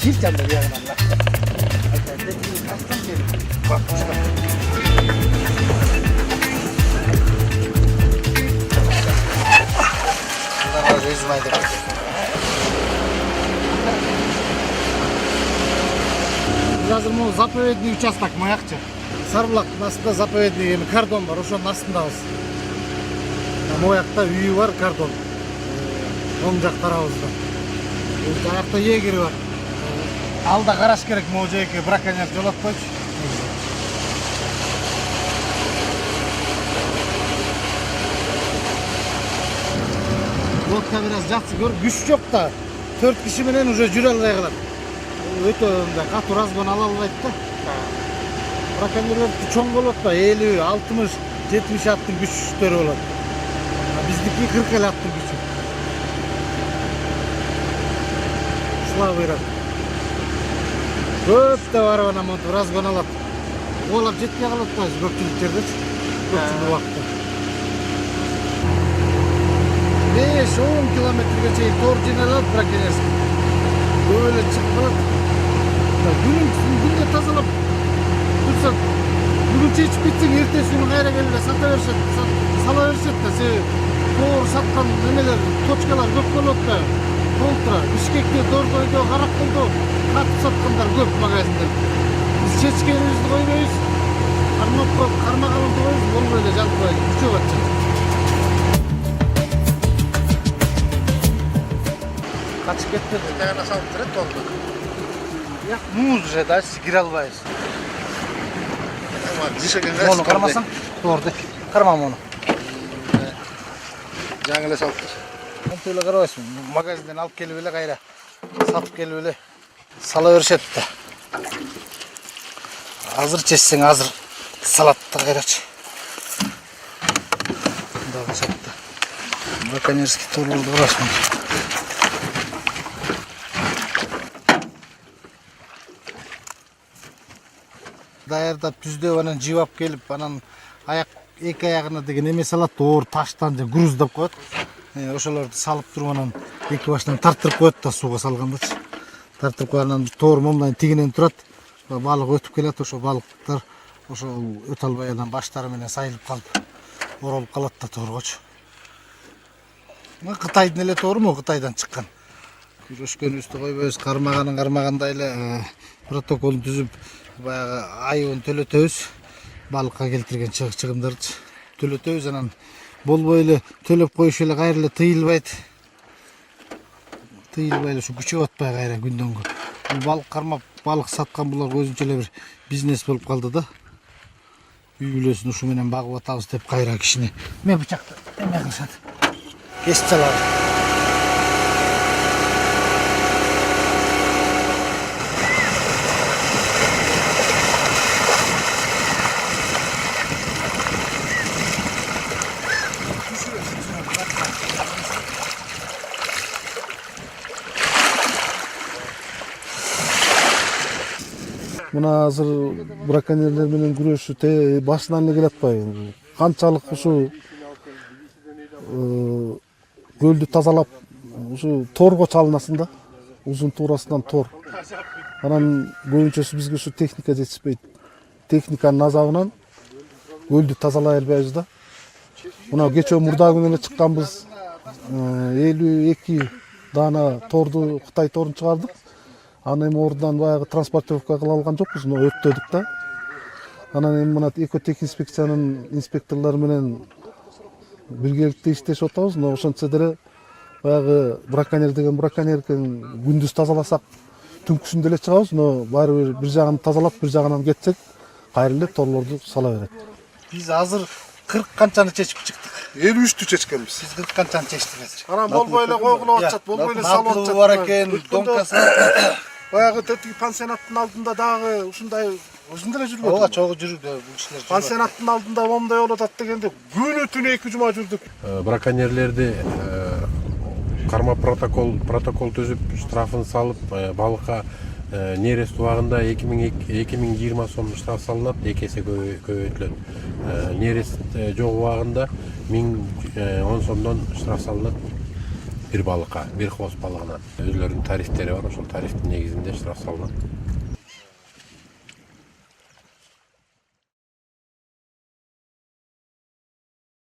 Sileceğim de bir yandan lan. Kaçtan geliyor? Bak çıkar. Bunlar var rezmaydı. Hazır mı zaповедный участок Маякчы. Сарбұлақтың астында заповедный эми кордон бар, ошонун астындабыз. Моякта үйү бар, кордон. Оң жак тарабыбызда. Жакта егери бар. Алда караш керек, могу жерге браконьер жолотпойчу. Лодка biraz жакшы көр, күч жок да. 4 киши менен уже жүрө албай калат. Өтө катуу разгон ала албайт да. Браконьерлер чоң болот да, 50, 60, 70 аттын күчтөрү болот. Биздики 40 аттын күчү. Слава Ирак. Көп да барып анан монтип разгон алат. Олап жетпей калат да көпчүлүк жердечи. Көпчүлүк убакытта. 5-10 километрге чейин тор жиналат браконьерский. Böyle çıkmalı. Günde тазалап dursak, bugün çeşip bitsin, ertesi günü gayra gelirler, sala verset de, doğru satkan nemeler, toçkalar köp bolot da, Koltra, Bişkek'te, Dordoy'da, Karakkol'da katıp satkanlar köp magazinler. Biz çeçkenimizni koymayız, karmakalımızı koyuz, bol böyle jalpayız, küçük atacak. Kaçıp ketmedi. Tane salып тұрады толды. Ya muz же, да, girer albayız. Onu karmasın, doğru. Karmam onu. Жаңылы салып тұр. Ben öyle karayısın. Magazinden alıp gelip öyle gayra. Satıp gelip öyle. Sala örüşet de. Hazır çeşsin, hazır. Salatta gayraç. Daha sattı. Браконьерский torlarda uğraşmadı. Dayarda tüzde anан жибап келип, анан аяк эки аягына деген эме салат, оор таштан же груздап коет. Ошолорду салып туруп анан эки башынан тартырып коет да сууга салгандачы. Тартырып коюп анан тоор момундан тигинен турат. Балык өтүп келет, ошо балыктар ошо өтө албай анан баштары менен сайылып калып, оролуп калат да тооргочу. Кытайдын эле тоору, Кытайдан чыккан. Күрөшкөнүбүздү койбойбуз, кармагандай эле протоколун түзүп баягы айыбын төлөтөбүз, балыкка келтирген чыгымдарды төлөтөбүз, анан болбой эле төлөп коюш эле кайра эле тыйылбайт ушу күчөп атпай кайра күндөн күн. Балык кармап, балык саткан булар өзүнчө эле бир бизнес болуп калды да. Үй бүлөсүн ушу менен багып атабыз деп кайра кишини мен бычакты эме кылышат. Кесип салабыз. Мына азыр браконьерлер менен күрөшүү башынан эле келе атпайбы. Канчалык ушу көлдү тазалап, ушу торго чалынасың да. Узун туурасынан тор. Анан көбүнчөсү бизге ушу техника жетишпейт. Техниканын азабынан көлдү тазалай албайбыз да. Мына кечээ мурда күнү эле чыкканбыз. 52 дана торду, Кытай торун чыгардык. Анан эми ордунан баягы транспортировка кыла алган жокпуз, но өттөдүк да. Анан эми мына экотех инспекциянын инспекторлору менен биргеликте иштешип атабыз, но ошентсе деле баягы браконьер деген браконьер экен, күндүз тазаласак түнкүсүндө эле чыгабыз, но баары бир жагын тазалап, бир жагынан кетсек, кайра эле торлорду сала берет. Биз азыр 40 канчаны чечип чыктык. 53'tü çeçkenmiz. Биз 40 канчаны чечтик азыр. Анан болбой эле койгулап атышат, болбой эле салып атышат. Бар экен, домкасы. Баягы тетиги пансионаттын алдында дагы ушундай өзүндө эле жүрбөдү. Ооба, чогуу жүрдү бул кишилер. Пансионаттын алдында момундай болуп атат дегенде күнү түнү 2 жума жүрдүк. Браконьерлерди карма протокол түзүп, штрафын салып, балыкка нерест убагында 2020 сом штраф салынат, 2 эсе көбөйтүлөт. Нерест жок убагында 1010 сомдон штраф салынат. бир балыкка, бир хвост балыгына өзлөрүнүн тарифтери бар, ошол тарифтин негизинде штраф салынат.